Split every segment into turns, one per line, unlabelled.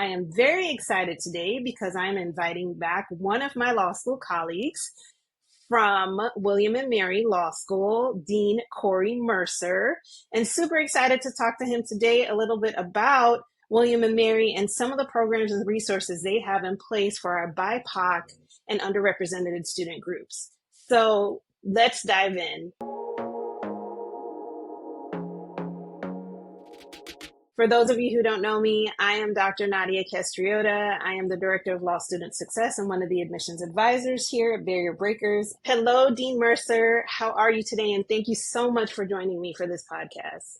I am very excited today because I'm inviting back one of my law school colleagues from William and Mary Law School, Dean Korey Mercer, and super excited to talk to him today a little bit about William and Mary and some of the programs and resources they have in place for our BIPOC and underrepresented student groups. So let's dive in. For those of you who don't know me, I am Dr. Nadia Castriota. I am the Director of Law Student Success and one of the admissions advisors here at Barrier Breakers. Hello, Dean Mercer. How are you today? And thank you so much for joining me for this podcast.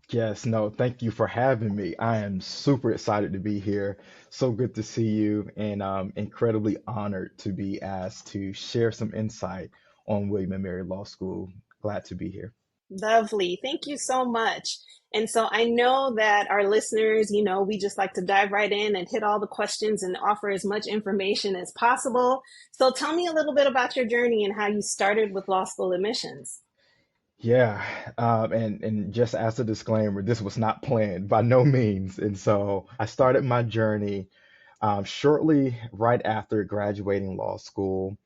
Yes, no, thank you for having me. I am super excited to be here. So good to see you, and incredibly honored to be asked to share some insight on William and Mary Law School. Glad to be here.
Lovely. Thank you so much. And so I know that our listeners, we just like to dive right in and hit all the questions and offer as much information as possible. So tell me a little bit about your journey and how you started with law school admissions.
Yeah, and just as a disclaimer, this was not planned by no means. And so I started my journey shortly right after graduating law school.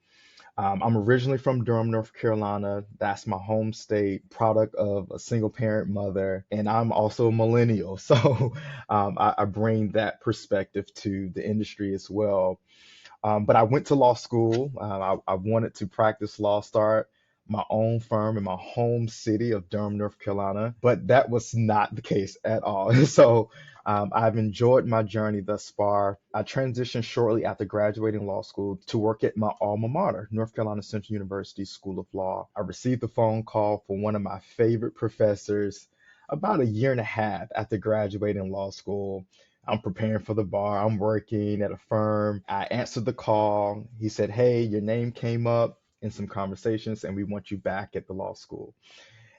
I'm originally from Durham, North Carolina. That's my home state, product of a single parent mother. And I'm also a millennial. So I bring that perspective to the industry as well. But I went to law school. I wanted to practice law, start my own firm in my home city of Durham, North Carolina. But that was not the case at all. So I've enjoyed my journey thus far. I transitioned shortly after graduating law school to work at my alma mater, North Carolina Central University School of Law. I received a phone call from one of my favorite professors about a year and a half after graduating law school. I'm preparing for the bar. I'm working at a firm. I answered the call. He said, "Hey, your name came up in some conversations, and we want you back at the law school."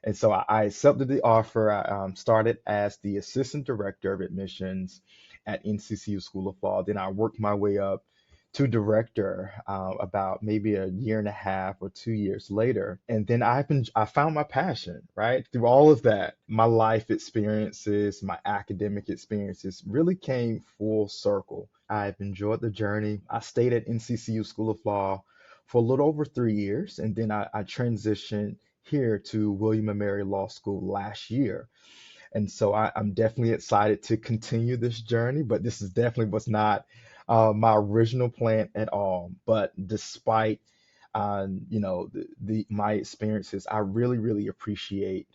And so I accepted the offer. I started as the assistant director of admissions at NCCU School of Law. Then I worked my way up to director about maybe a year and a half or 2 years later. And then I found my passion, right? Through all of that, my life experiences, my academic experiences really came full circle. I've enjoyed the journey. I stayed at NCCU School of Law for a little over 3 years, and then I transitioned here to William and Mary Law School last year. And so I'm definitely excited to continue this journey, but this is definitely was not my original plan at all. But despite my experiences, I really, really appreciate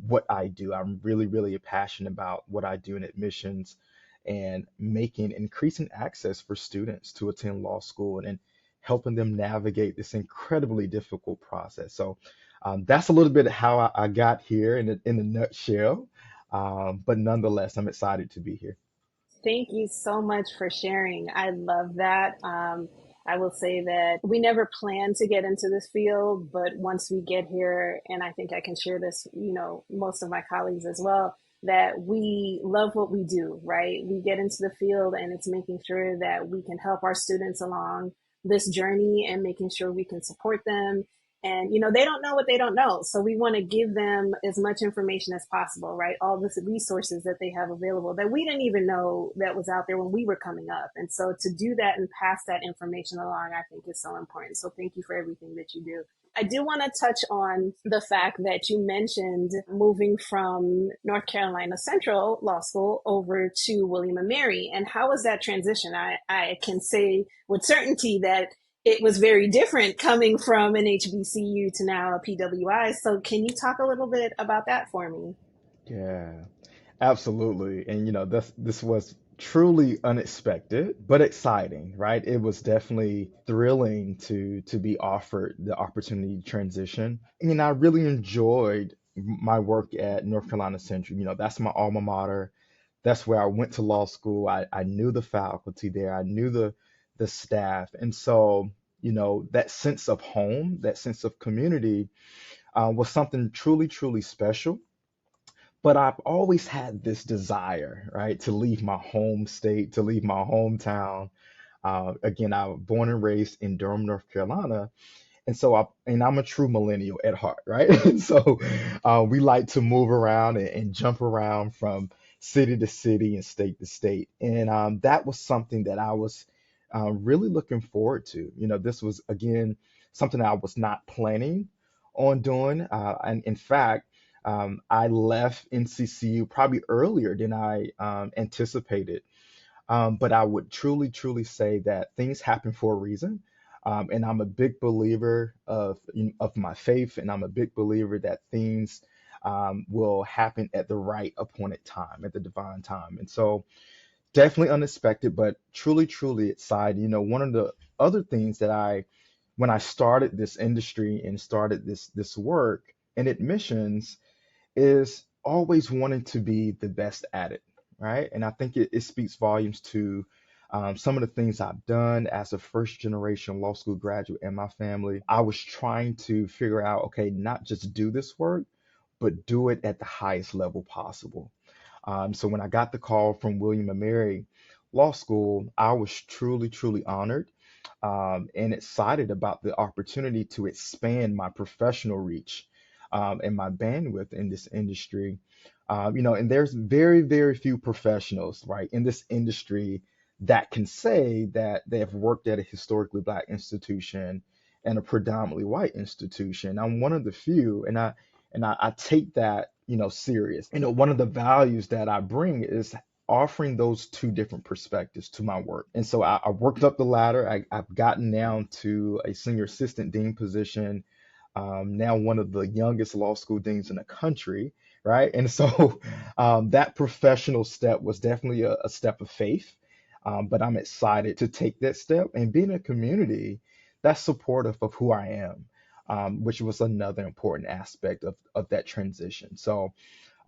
what I do. I'm really, really passionate about what I do in admissions and making increasing access for students to attend law school and helping them navigate this incredibly difficult process. So that's a little bit of how I got here in a nutshell. But nonetheless, I'm excited to be here.
Thank you so much for sharing. I love that. I will say that we never planned to get into this field, but once we get here, and I think I can share this, most of my colleagues as well, that we love what we do, right? We get into the field and it's making sure that we can help our students along this journey and making sure we can support them. And, they don't know what they don't know. So we want to give them as much information as possible, right? All the resources that they have available that we didn't even know that was out there when we were coming up. And so to do that and pass that information along, I think is so important. So thank you for everything that you do. I do want to touch on the fact that you mentioned moving from North Carolina Central Law School over to William and Mary. And how was that transition? I can say with certainty that it was very different coming from an HBCU to now a PWI. So can you talk a little bit about that for me?
Yeah, absolutely. And this was truly unexpected, but exciting, right? It was definitely thrilling to be offered the opportunity to transition. And I really enjoyed my work at North Carolina Central. That's my alma mater. That's where I went to law school. I knew the faculty there. I knew the staff. And so, that sense of home, that sense of community was something truly, truly special. But I've always had this desire, right, to leave my home state, to leave my hometown. Again, I was born and raised in Durham, North Carolina. And I'm a true millennial at heart, right? And so we like to move around and jump around from city to city and state to state. And that was something that I was really looking forward to. This was, again, something I was not planning on doing. And in fact, I left NCCU probably earlier than I anticipated. But I would truly, truly say that things happen for a reason. And I'm a big believer of my faith, and I'm a big believer that things will happen at the right appointed time, at the divine time. And so, definitely unexpected, but truly, truly excited. One of the other things that when I started this industry and started this work in admissions, is always wanting to be the best at it, right? And I think it speaks volumes to some of the things I've done as a first generation law school graduate in my family. I was trying to figure out, okay, not just do this work, but do it at the highest level possible. So when I got the call from William and Mary Law School, I was truly, truly honored and excited about the opportunity to expand my professional reach and my bandwidth in this industry. And there's very, very few professionals, right, in this industry that can say that they have worked at a historically Black institution and a predominantly white institution. I'm one of the few, and I take that, serious. One of the values that I bring is offering those two different perspectives to my work. And so I worked up the ladder. I've gotten down to a senior assistant dean position, now one of the youngest law school deans in the country, right? And so that professional step was definitely a step of faith. But I'm excited to take that step and be in a community that's supportive of who I am, which was another important aspect of that transition. So,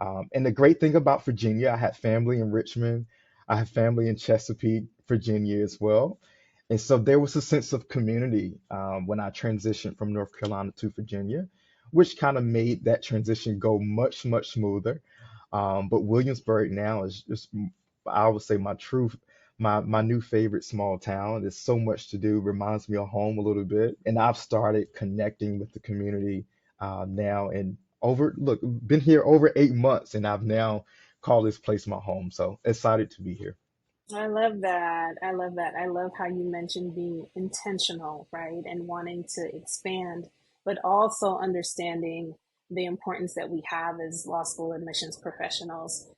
and the great thing about Virginia, I had family in Richmond, I have family in Chesapeake, Virginia as well. And so there was a sense of community when I transitioned from North Carolina to Virginia, which kind of made that transition go much, much smoother. But Williamsburg now is just, I would say, my new favorite small town. There's so much to do, reminds me of home a little bit. And I've started connecting with the community now. And look, been here over 8 months, and I've now called this place my home. So excited to be here.
I love that. I love that. I love how you mentioned being intentional, right? And wanting to expand, but also understanding the importance that we have as law school admissions professionals,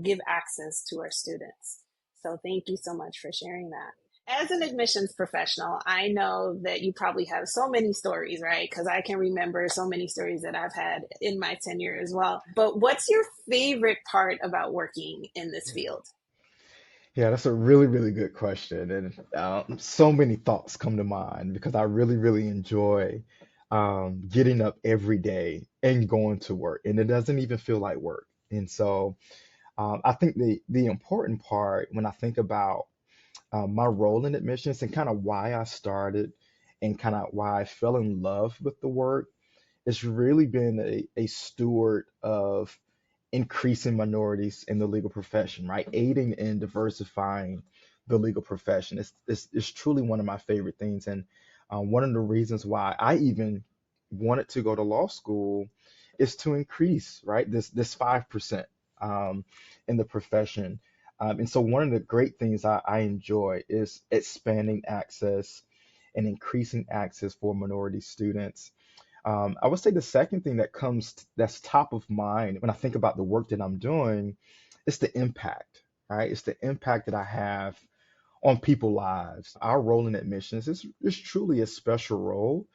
give access to our students. So thank you so much for sharing that. As an admissions professional, I know that you probably have so many stories, right? Because I can remember so many stories that I've had in my tenure as well. But what's your favorite part about working in this field?
Yeah, that's a really, really good question. And so many thoughts come to mind because I really, really enjoy getting up every day and going to work. And it doesn't even feel like work. And so I think the important part when I think about my role in admissions and kind of why I started and kind of why I fell in love with the work, it's really been a steward of increasing minorities in the legal profession, right? Aiding and diversifying the legal profession. It's truly one of my favorite things. And one of the reasons why I even wanted to go to law school is to increase, right, this 5% in the profession. And so one of the great things I enjoy is expanding access and increasing access for minority students. I would say the second thing that's top of mind when I think about the work that I'm doing is the impact, right? It's the impact that I have on people's lives. Our role in admissions is truly a special role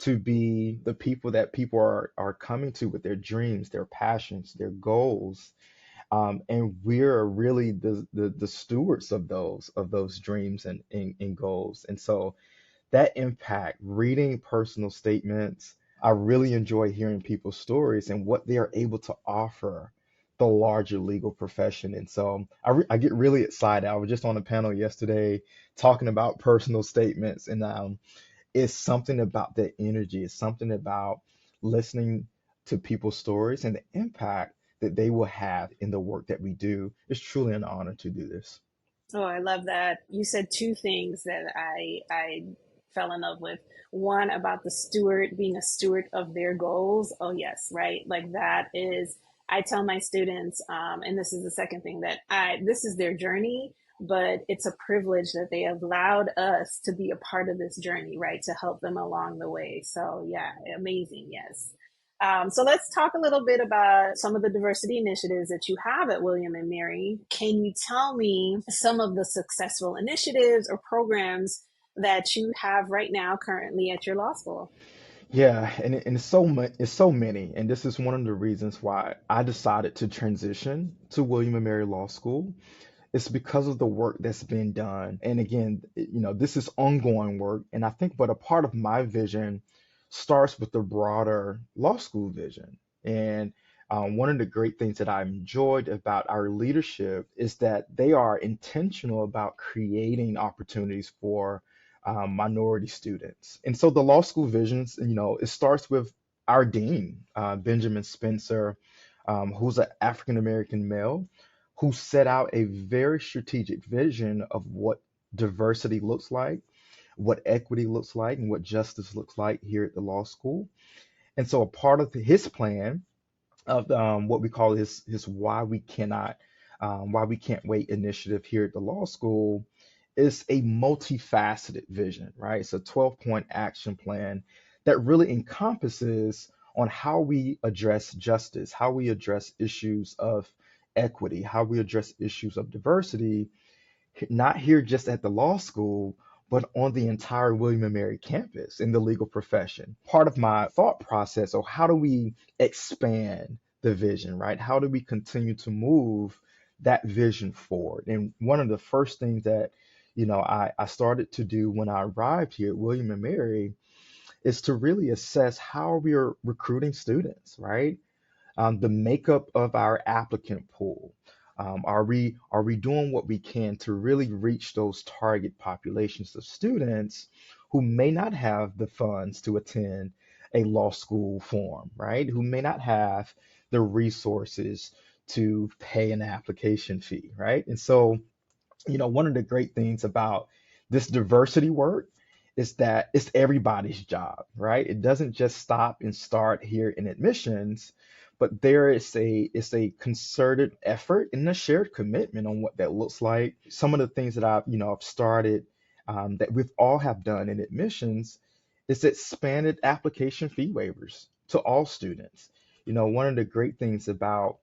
to be the people that people are coming to with their dreams, their passions, their goals. And we're really the stewards of those dreams and goals. And so that impact, reading personal statements, I really enjoy hearing people's stories and what they are able to offer the larger legal profession. And so I get really excited. I was just on a panel yesterday talking about personal statements, and it's something about that energy. It's something about listening to people's stories and the impact that they will have in the work that we do. It's truly an honor to do this.
Oh, I love that. You said two things that I fell in love with. One about the steward being a steward of their goals. Oh yes, right. Like that is I tell my students, and this is the second thing, that this is their journey, but it's a privilege that they have allowed us to be a part of this journey, right? To help them along the way. So yeah, amazing. Yes. So let's talk a little bit about some of the diversity initiatives that you have at William and Mary. Can you tell me some of the successful initiatives or programs that you have right now currently at your law school?
Yeah, and it's so many, and this is one of the reasons why I decided to transition to William and Mary Law School. It's because of the work that's been done. And again, this is ongoing work. And I think, but a part of my vision starts with the broader law school vision. And one of the great things that I enjoyed about our leadership is that they are intentional about creating opportunities for minority students. And so the law school visions, it starts with our dean, Benjamin Spencer, who's an African American male who set out a very strategic vision of what diversity looks like, what equity looks like, and what justice looks like here at the law school. And so, a part of his plan of what we call his why we can't wait initiative here at the law school is a multifaceted vision, right? It's a 12-point action plan that really encompasses on how we address justice, how we address issues of equity, how we address issues of diversity, not here just at the law school, but on the entire William and Mary campus in the legal profession. Part of my thought process, or how do we expand the vision, right? How do we continue to move that vision forward? And one of the first things that, I started to do when I arrived here at William and Mary is to really assess how we are recruiting students, right? The makeup of our applicant pool. Are we doing what we can to really reach those target populations of students who may not have the funds to attend a law school form, right? Who may not have the resources to pay an application fee, right? And so, one of the great things about this diversity work is that it's everybody's job, right? It doesn't just stop and start here in admissions, but there is a concerted effort and a shared commitment on what that looks like. Some of the things that I've started that we've all have done in admissions is expanded application fee waivers to all students. One of the great things about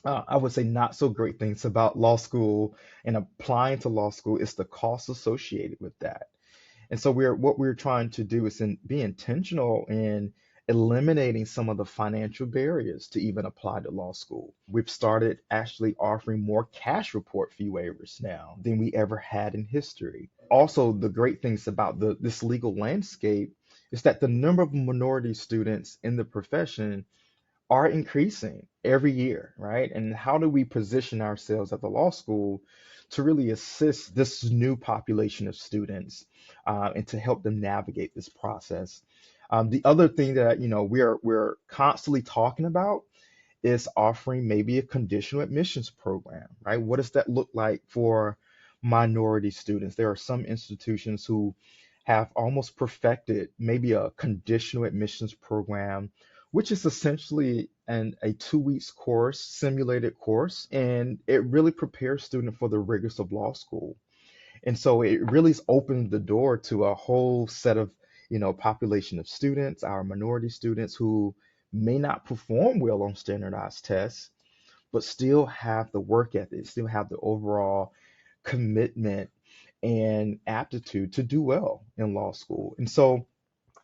I would say not so great things about law school and applying to law school is the costs associated with that. And so what we're trying to do is be intentional in eliminating some of the financial barriers to even apply to law school. We've started actually offering more cash report fee waivers now than we ever had in history. Also, the great things about this legal landscape is that the number of minority students in the profession are increasing every year, right? And how do we position ourselves at the law school to really assist this new population of students and to help them navigate this process? The other thing that we're constantly talking about is offering maybe a conditional admissions program, right? What does that look like for minority students? There are some institutions who have almost perfected maybe a conditional admissions program, which is essentially a 2 weeks course, simulated course, and it really prepares students for the rigors of law school. And so it really has opened the door to a whole set of, population of students, our minority students who may not perform well on standardized tests, but still have the work ethic, still have the overall commitment and aptitude to do well in law school. And so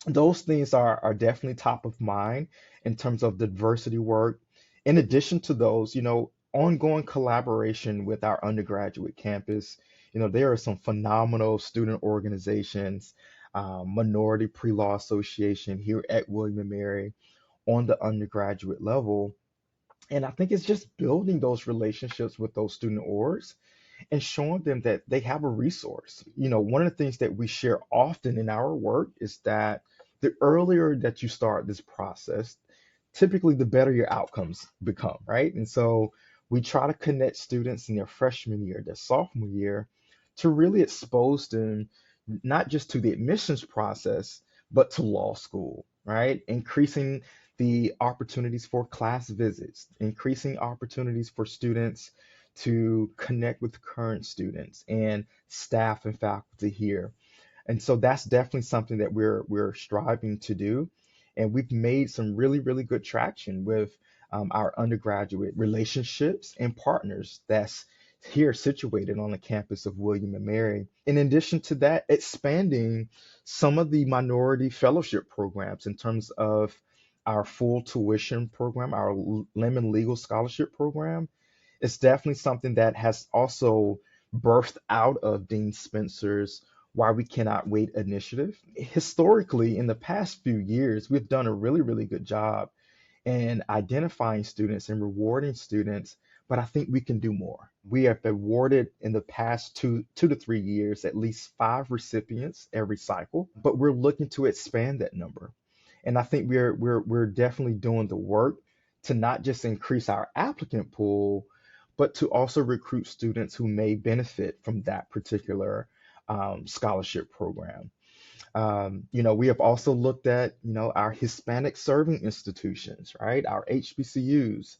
those things are definitely top of mind in terms of the diversity work. In addition to those, ongoing collaboration with our undergraduate campus. There are some phenomenal student organizations, Minority Pre-Law Association here at William and Mary on the undergraduate level. And I think it's just building those relationships with those student orgs and showing them that they have a resource. One of the things that we share often in our work is that the earlier that you start this process, typically the better your outcomes become, right? And so we try to connect students in their freshman year, their sophomore year, to really expose them not just to the admissions process, but to law school, right? Increasing the opportunities for class visits, increasing opportunities for students to connect with current students and staff and faculty here. And so that's definitely something that we're striving to do. And we've made some really, really good traction with our undergraduate relationships and partners that's here situated on the campus of William and Mary. In addition to that, expanding some of the minority fellowship programs in terms of our full tuition program, our Lemon Legal Scholarship program. It's definitely something that has also birthed out of Dean Spencer's Why We Cannot Wait initiative. Historically, in the past few years, we've done a really, really good job in identifying students and rewarding students, but I think we can do more. We have awarded in the past two to 3 years at least 5 recipients every cycle, but we're looking to expand that number. And I think we're definitely doing the work to not just increase our applicant pool, but to also recruit students who may benefit from that particular scholarship program. We have also looked at, our Hispanic serving institutions, right? Our HBCUs.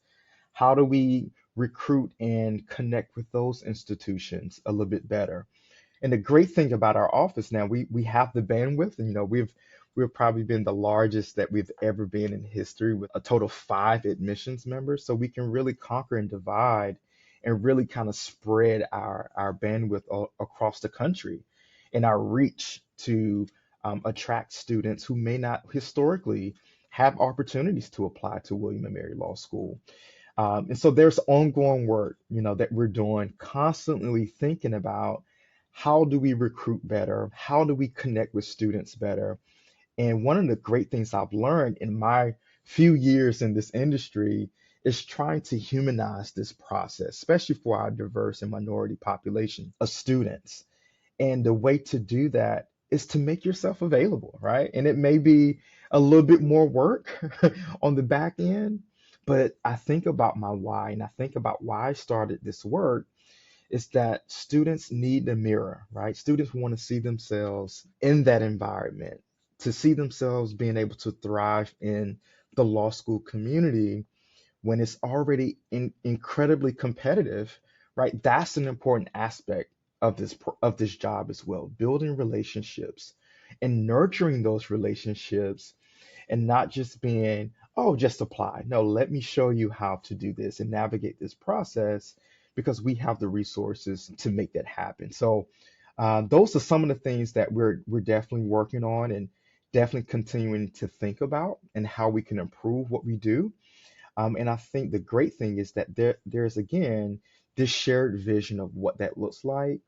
How do we recruit and connect with those institutions a little bit better? And the great thing about our office now, we have the bandwidth, and we've probably been the largest that we've ever been in history with a total of 5 admissions members. So we can really conquer and divide and really kind of spread our bandwidth across the country and our reach to attract students who may not historically have opportunities to apply to William and Mary Law School. And so there's ongoing work, that we're doing, constantly thinking about how do we recruit better? How do we connect with students better? And one of the great things I've learned in my few years in this industry is trying to humanize this process, especially for our diverse and minority population of students. And the way to do that is to make yourself available, right? And it may be a little bit more work on the back end, but I think about my why, and I think about why I started this work is that students need a mirror, right? Students want to see themselves in that environment, to see themselves being able to thrive in the law school community when it's already incredibly competitive, right? That's an important aspect of this job as well, building relationships and nurturing those relationships and not just being, oh, just apply. No, let me show you how to do this and navigate this process because we have the resources to make that happen. So those are some of the things that we're definitely working on and definitely continuing to think about and how we can improve what we do. And I think the great thing is that there's again this shared vision of what that looks like.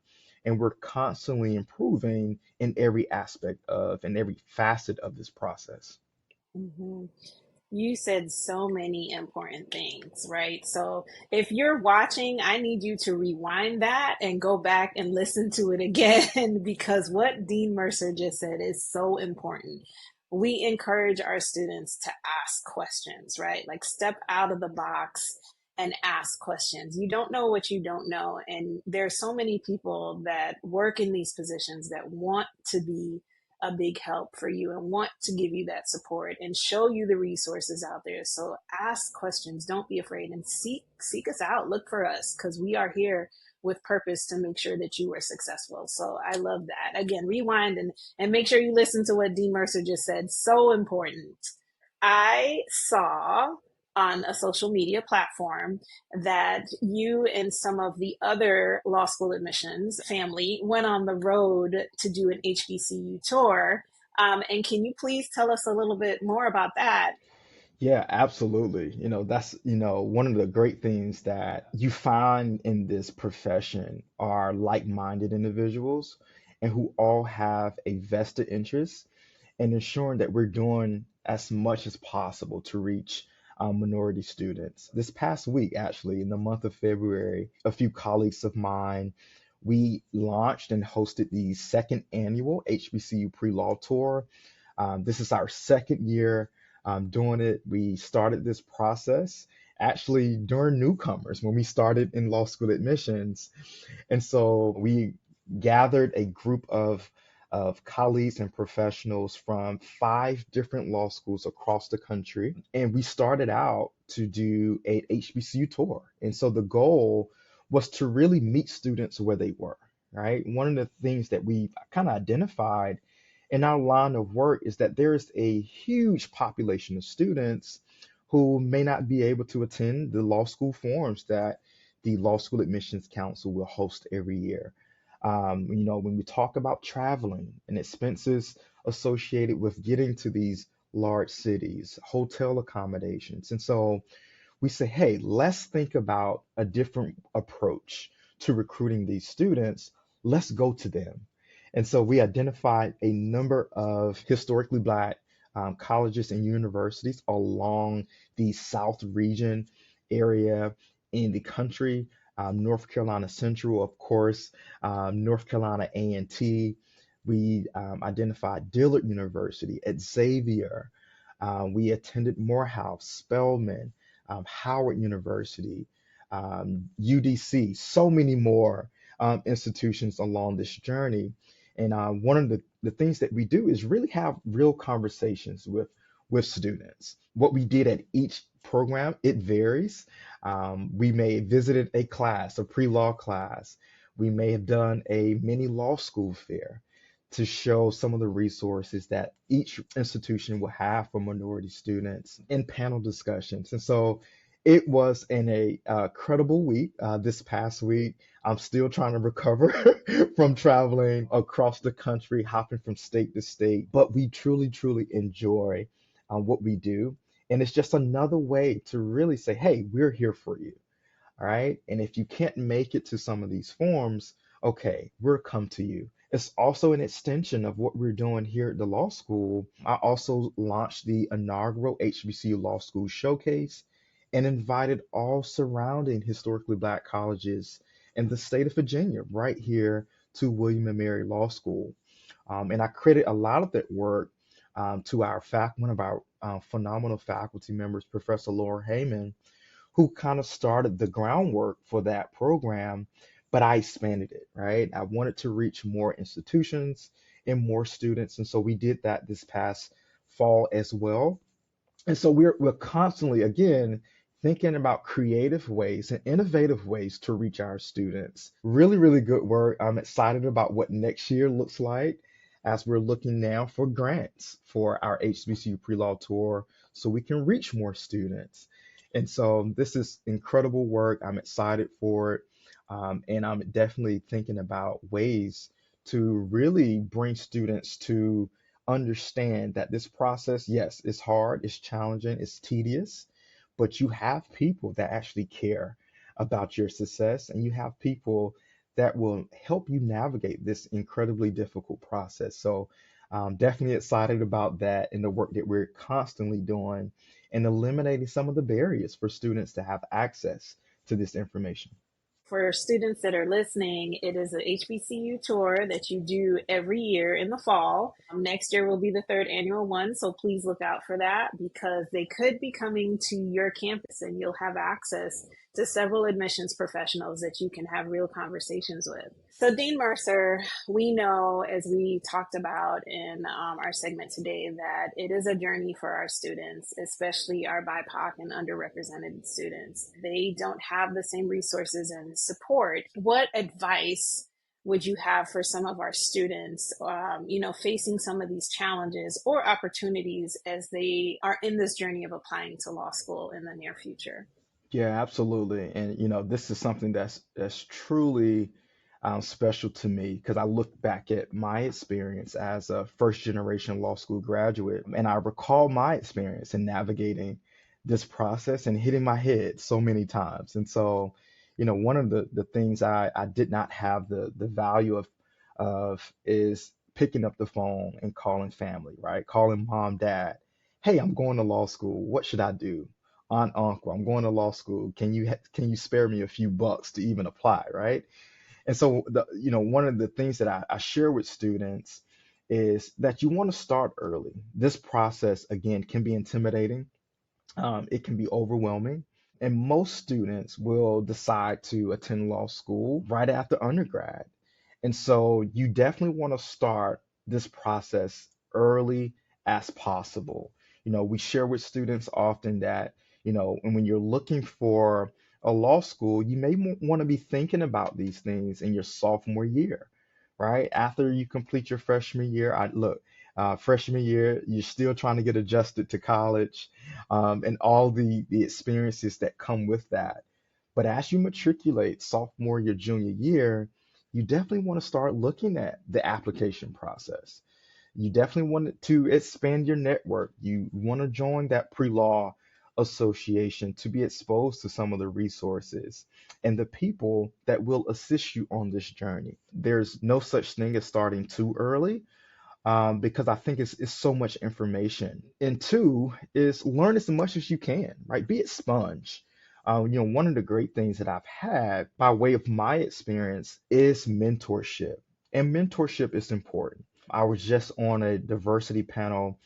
And we're constantly improving in every aspect of and every facet of this process.
Mhm. You said so many important things, right? So if you're watching, I need you to rewind that and go back and listen to it again because what Dean Mercer just said is so important. We encourage our students to ask questions, right? Like step out of the box and ask questions. You don't know what you don't know. And there's so many people that work in these positions that want to be a big help for you and want to give you that support and show you the resources out there. So ask questions, don't be afraid, and seek us out. Look for us because we are here with purpose to make sure that you are successful. So I love that. Again, rewind and make sure you listen to what Dean Mercer just said. So important. I saw on a social media platform that you and some of the other law school admissions family went on the road to do an HBCU tour. And can you please tell us a little bit more about that?
Yeah, absolutely. That's, one of the great things that you find in this profession are like-minded individuals and who all have a vested interest in ensuring that we're doing as much as possible to reach minority students. This past week, actually, in the month of February, a few colleagues of mine, we launched and hosted the second annual HBCU Pre-Law Tour. This is our second year doing it. We started this process actually during newcomers when we started in law school admissions. And so we gathered a group of of colleagues and professionals from 5 different law schools across the country. And we started out to do a HBCU tour. And so the goal was to really meet students where they were, right? One of the things that we kind of identified in our line of work is that there's a huge population of students who may not be able to attend the law school forums that the Law School Admissions Council will host every year. When we talk about traveling and expenses associated with getting to these large cities, hotel accommodations. And so we say, hey, let's think about a different approach to recruiting these students. Let's go to them. And so we identified a number of historically Black colleges and universities along the South region area in the country. North Carolina Central, of course, North Carolina A&T. We identified Dillard University, at Xavier. We attended Morehouse, Spelman, Howard University, UDC, so many more institutions along this journey. And one of the things that we do is really have real conversations with students. What we did at each program, it varies. We may have visited a class, a pre-law class. We may have done a mini law school fair to show some of the resources that each institution will have for minority students in panel discussions. And so it was an credible week this past week. I'm still trying to recover from traveling across the country, hopping from state to state, but we truly, truly enjoy what we do. And it's just another way to really say, hey, we're here for you. All right. And if you can't make it to some of these forms, okay, we'll come to you. It's also an extension of what we're doing here at the law school. I also launched the inaugural HBCU Law School Showcase and invited all surrounding historically Black colleges in the state of Virginia right here to William and Mary Law School. And I credit a lot of that work to one of our phenomenal faculty members, Professor Laura Heyman, who kind of started the groundwork for that program, but I expanded it, right? I wanted to reach more institutions and more students. And so we did that this past fall as well. And so we're constantly, again, thinking about creative ways and innovative ways to reach our students. Really, really good work. I'm excited about what next year looks like as we're looking now for grants for our HBCU pre-law tour so we can reach more students. And so this is incredible work. I'm excited for it. And I'm definitely thinking about ways to really bring students to understand that this process, yes, it's hard, it's challenging, it's tedious, but you have people that actually care about your success, and you have people that will help you navigate this incredibly difficult process. So, definitely excited about that and the work that we're constantly doing and eliminating some of the barriers for students to have access to this information.
For students that are listening, it is a HBCU tour that you do every year in the fall. Next year will be the third annual one, so please look out for that because they could be coming to your campus and you'll have access to several admissions professionals that you can have real conversations with. So, Dean Mercer, we know as we talked about in our segment today that it is a journey for our students, especially our BIPOC and underrepresented students. They don't have the same resources and support. What advice would you have for some of our students, facing some of these challenges or opportunities as they are in this journey of applying to law school in the near future?
Yeah, absolutely. And this is something that's truly special to me because I look back at my experience as a first generation law school graduate, and I recall my experience in navigating this process and hitting my head so many times. And so, one of the things I did not have the value of is picking up the phone and calling family, right? Calling mom, dad, hey, I'm going to law school. What should I do? Aunt, uncle, I'm going to law school. Can you spare me a few bucks to even apply, right? And so one of the things that I share with students is that you want to start early. This process again can be intimidating. It can be overwhelming. And most students will decide to attend law school right after undergrad. And so you definitely want to start this process early as possible. We share with students often that, and when you're looking for a law school, you may want to be thinking about these things in your sophomore year, right? After you complete your freshman year, freshman year, you're still trying to get adjusted to college, and all the experiences that come with that. But as you matriculate sophomore year, junior year, you definitely want to start looking at the application process. You definitely want to expand your network. You want to join that pre-law association to be exposed to some of the resources and the people that will assist you on this journey. There's no such thing as starting too early, because I think it's so much information. And two is learn as much as you can, right? Be a sponge. One of the great things that I've had by way of my experience is mentorship. And mentorship is important. I was just on a diversity panel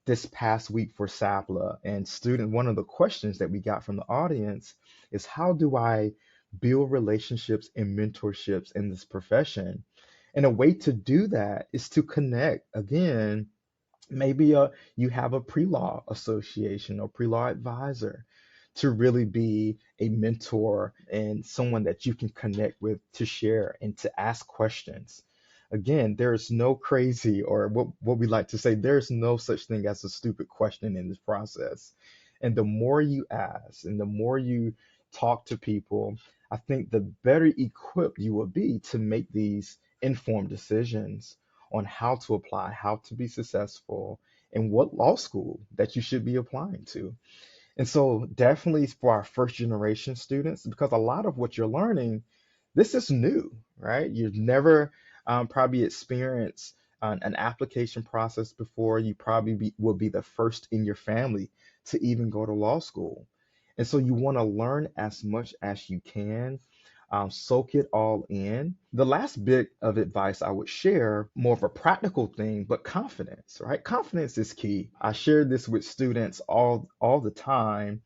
this past week for SAPLA, and one of the questions that we got from the audience is, how do I build relationships and mentorships in this profession? And a way to do that is to connect. Again, maybe you have a pre-law association or pre-law advisor to really be a mentor and someone that you can connect with, to share and to ask questions. Again, there's no crazy, or what we like to say, there's no such thing as a stupid question in this process. And the more you ask and the more you talk to people, I think the better equipped you will be to make these informed decisions on how to apply, how to be successful, and what law school that you should be applying to. And so, definitely for our first generation students, because a lot of what you're learning, this is new, right? You've never probably experienced an application process before. You probably will be the first in your family to even go to law school. And so, you want to learn as much as you can, soak it all in. The last bit of advice I would share, more of a practical thing, but confidence, right? Confidence is key. I share this with students all the time,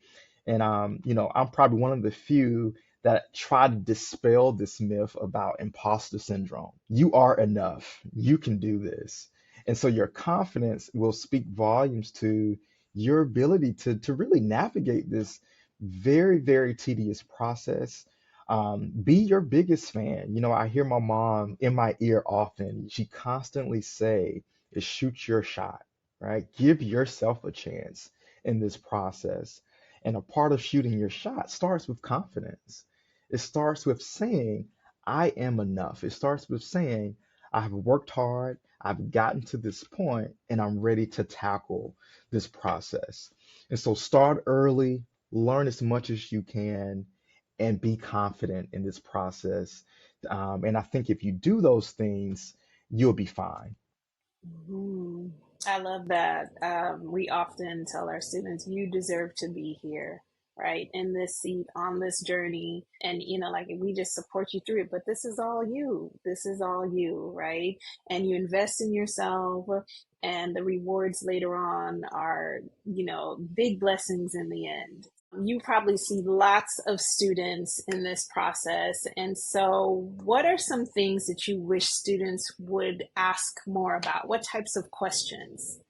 and I'm probably one of the few that try to dispel this myth about imposter syndrome. You are enough. You can do this. And so your confidence will speak volumes to your ability to really navigate this very, very tedious process. Be your biggest fan. I hear my mom in my ear often. She constantly say, is shoot your shot, right? Give yourself a chance in this process. And a part of shooting your shot starts with confidence. It starts with saying, I am enough. It starts with saying, I've worked hard, I've gotten to this point, and I'm ready to tackle this process. And so start early, learn as much as you can, and be confident in this process. And I think if you do those things, you'll be fine.
Mhm. I love that. We often tell our students, you deserve to be here, right? In this seat, on this journey. And, like we just support you through it, but this is all you. This is all you, right? And you invest in yourself, and the rewards later on are, big blessings in the end. You probably see lots of students in this process. And so, what are some things that you wish students would ask more about? What types of questions?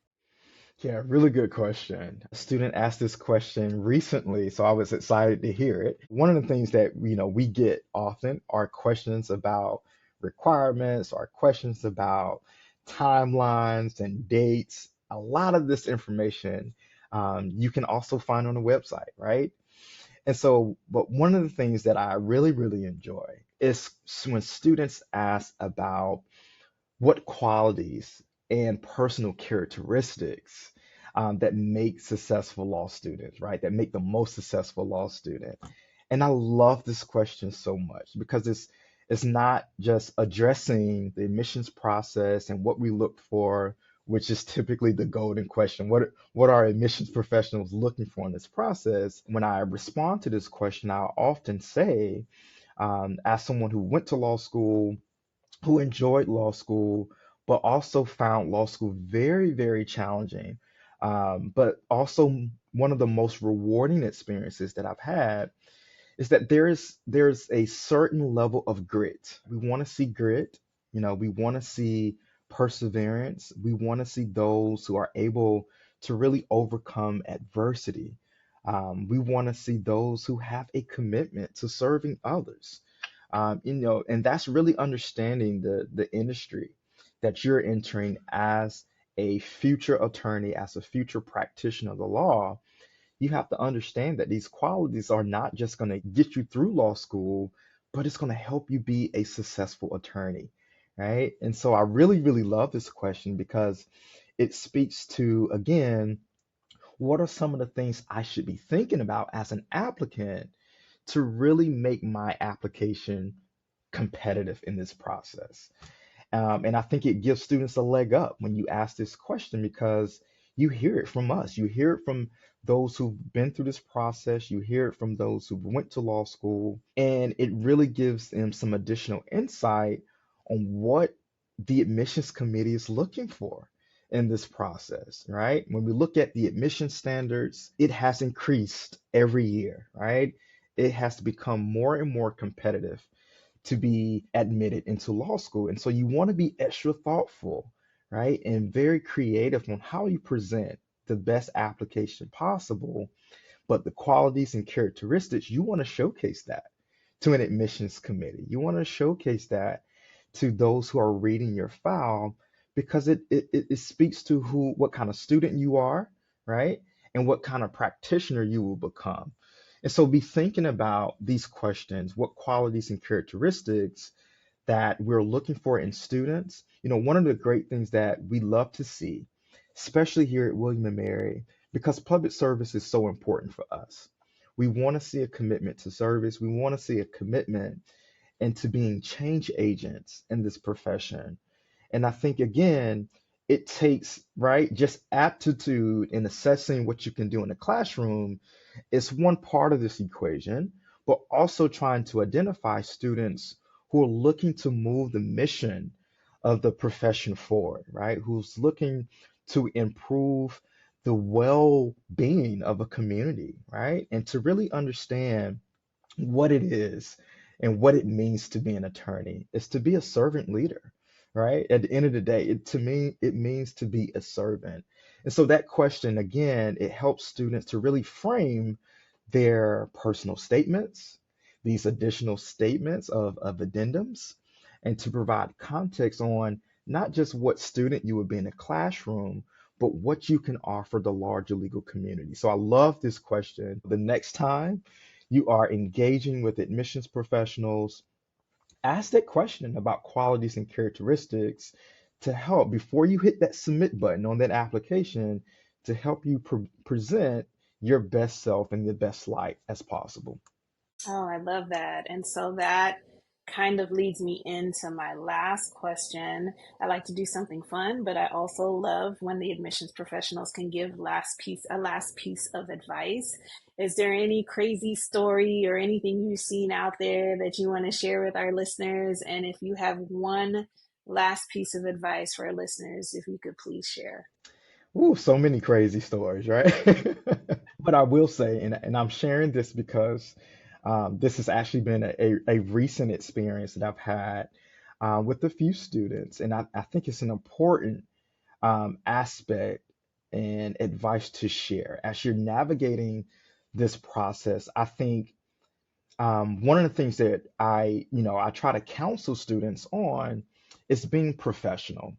Yeah, really good question. A student asked this question recently, so I was excited to hear it. One of the things that we get often are questions about requirements, or questions about timelines and dates. A lot of this information you can also find on the website, right? And so, but one of the things that I really, really enjoy is when students ask about what qualities and personal characteristics that make successful law students, right? That make the most successful law student. And I love this question so much because it's not just addressing the admissions process and what we look for, which is typically the golden question. What are admissions professionals looking for in this process? When I respond to this question, I often say, as someone who went to law school, who enjoyed law school, but also found law school very, very challenging. But also one of the most rewarding experiences that I've had is that there's a certain level of grit. We want to see grit, we want to see perseverance. We want to see those who are able to really overcome adversity. We want to see those who have a commitment to serving others. And that's really understanding the industry that you're entering as a future attorney, as a future practitioner of the law. You have to understand that these qualities are not just going to get you through law school, but it's going to help you be a successful attorney, right? And so I really, really love this question because it speaks to, again, what are some of the things I should be thinking about as an applicant to really make my application competitive in this process? And I think it gives students a leg up when you ask this question because you hear it from us. You hear it from those who've been through this process. You hear it from those who went to law school. And it really gives them some additional insight on what the admissions committee is looking for in this process, right? When we look at the admission standards, it has increased every year, right? It has become more and more competitive to be admitted into law school. And so you want to be extra thoughtful, right? And very creative on how you present the best application possible. But the qualities and characteristics, you want to showcase that to an admissions committee. You want to showcase that to those who are reading your file because it speaks to what kind of student you are, right? And what kind of practitioner you will become. And so be thinking about these questions, what qualities and characteristics that we're looking for in students. One of the great things that we love to see, especially here at William and Mary, because public service is so important for us. We want to see a commitment to service. We want to see a commitment into being change agents in this profession. And I think, again, it takes, right, just aptitude in assessing what you can do in the classroom is one part of this equation, but also trying to identify students who are looking to move the mission of the profession forward, right? Who's looking to improve the well-being of a community, right? And to really understand what it is and what it means to be an attorney is to be a servant leader, right? At the end of the day, to me, it means to be a servant. And so that question, again, it helps students to really frame their personal statements, these additional statements of addendums, and to provide context on not just what student you would be in a classroom, but what you can offer the larger legal community. So I love this question. The next time you are engaging with admissions professionals, ask that question about qualities and characteristics to help before you hit that submit button on that application to help you present your best self in the best light as possible.
Oh, I love that. And so that kind of leads me into my last question. I like to do something fun, but I also love when the admissions professionals can give a last piece of advice. Is there any crazy story or anything you've seen out there that you want to share with our listeners? And if you have one last piece of advice for our listeners, if you could please share.
Ooh, so many crazy stories, right? But I will say, and I'm sharing this because this has actually been a recent experience that I've had with a few students, and I think it's an important aspect and advice to share as you're navigating this process. I think one of the things that I try to counsel students on is being professional,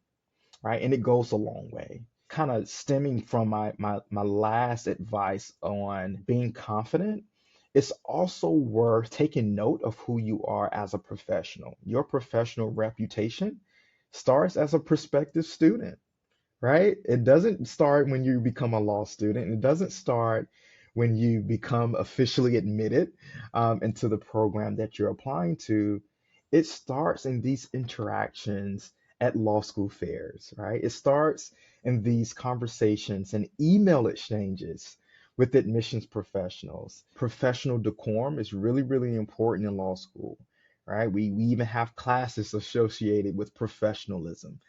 right? And it goes a long way. Kind of stemming from my last advice on being confident, it's also worth taking note of who you are as a professional. Your professional reputation starts as a prospective student, right? It doesn't start when you become a law student. It doesn't start when you become officially admitted into the program that you're applying to. It starts in these interactions at law school fairs, right? It starts in these conversations and email exchanges with admissions professionals. Professional decorum is really, really important in law school, right? We even have classes associated with professionalism.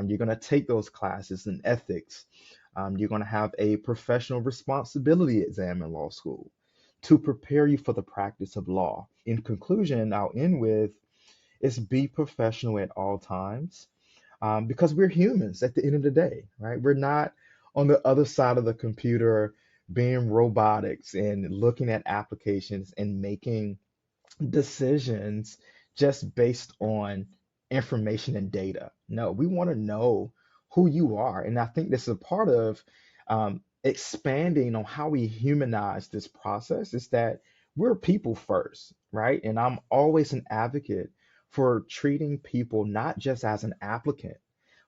You're going to take those classes in ethics. You're going to have a professional responsibility exam in law school to prepare you for the practice of law. In conclusion, I'll end with is be professional at all times. because we're humans at the end of the day, right? We're not on the other side of the computer being robotics and looking at applications and making decisions just based on information and data. No, we want to know who you are. And I think this is a part of expanding on how we humanize this process is that we're people first, right? And I'm always an advocate for treating people not just as an applicant,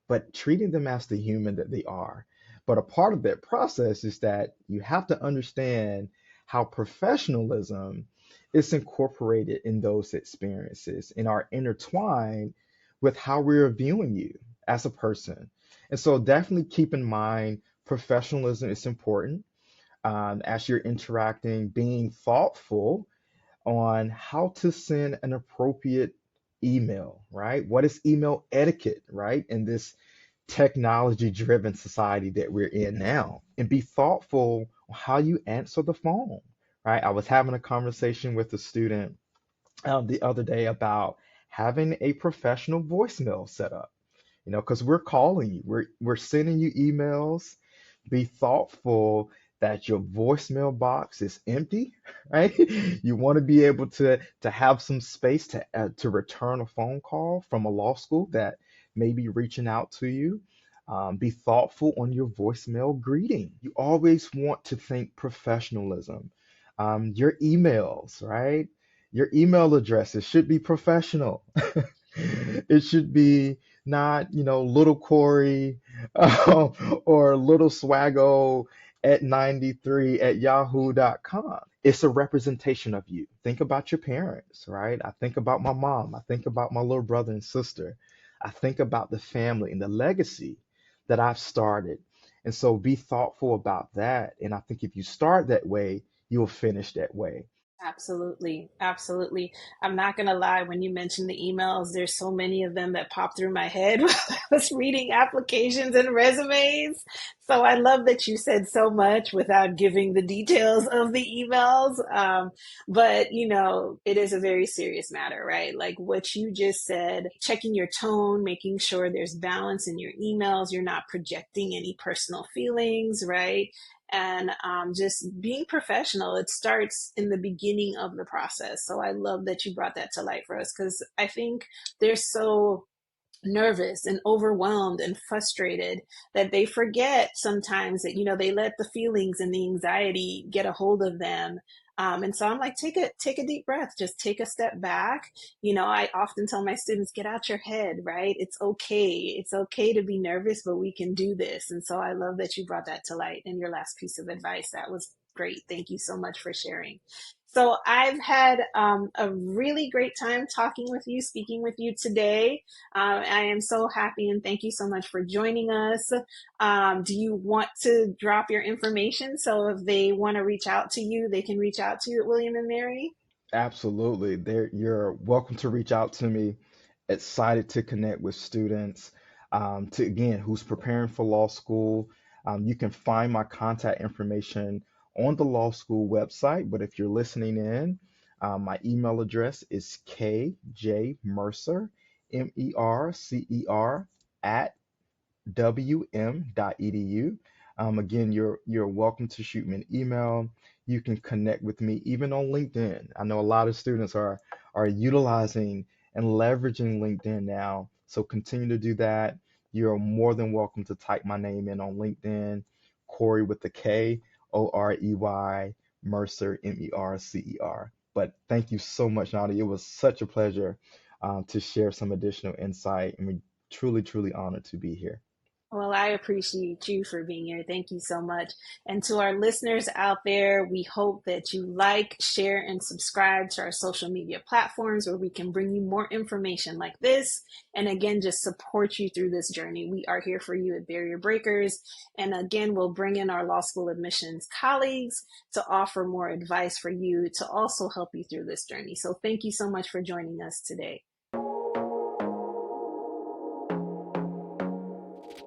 but treating them as the human that they are. But a part of that process is that you have to understand how professionalism is incorporated in those experiences and are intertwined with how we're viewing you as a person. And so definitely keep in mind professionalism is important as you're interacting, being thoughtful on how to send an appropriate email, right? What is email etiquette, right? In this technology driven society that we're in now, and be thoughtful on how you answer the phone, right? I was having a conversation with a student the other day about having a professional voicemail set up, because we're calling you, we're sending you emails. Be thoughtful that your voicemail box is empty, right? You want to be able to have some space to return a phone call from a law school that may be reaching out to you. Be thoughtful on your voicemail greeting. You always want to think professionalism. Your emails, right? Your email addresses should be professional. It should be not, little Corey or little Swaggo at 93 at yahoo.com. It's a representation of you. Think about your parents, right? I think about my mom. I think about my little brother and sister. I think about the family and the legacy that I've started. And so be thoughtful about that. And I think if you start that way, you'll finish that way.
Absolutely. Absolutely. I'm not going to lie. When you mentioned the emails, there's so many of them that pop through my head while I was reading applications and resumes. So I love that you said so much without giving the details of the emails. But, it is a very serious matter, right? Like what you just said, checking your tone, making sure there's balance in your emails. You're not projecting any personal feelings, right? And just being professional. It starts in the beginning of the process. So I love that you brought that to light for us because I think they're so nervous and overwhelmed and frustrated that they forget sometimes that they let the feelings and the anxiety get a hold of them. And so I'm like, take a deep breath, just take a step back. I often tell my students, get out your head, right? It's okay to be nervous, but we can do this. And so I love that you brought that to light in your last piece of advice. That was great. Thank you so much for sharing. So I've had a really great time talking with you, speaking with you today. I am so happy and thank you so much for joining us. Do you want to drop your information so if they want to reach out to you, they can reach out to you at William and Mary?
Absolutely. You're welcome to reach out to me. Excited to connect with students, to again, who's preparing for law school. You can find my contact information on the law school website, but if you're listening in, my email address is kjmercer, MERCER, at wm.edu. Again, you're welcome to shoot me an email. You can connect with me even on LinkedIn. I know a lot of students are utilizing and leveraging LinkedIn now, so continue to do that. You're more than welcome to type my name in on LinkedIn, Corey with the K, Orey, Mercer, Mercer. But thank you so much, Nadia. It was such a pleasure to share some additional insight, and we truly, truly honored to be here.
Well, I appreciate you for being here. Thank you so much. And to our listeners out there, we hope that you like, share, and subscribe to our social media platforms where we can bring you more information like this. And again, just support you through this journey. We are here for you at Barrier Breakers. And again, we'll bring in our law school admissions colleagues to offer more advice for you to also help you through this journey. So thank you so much for joining us today.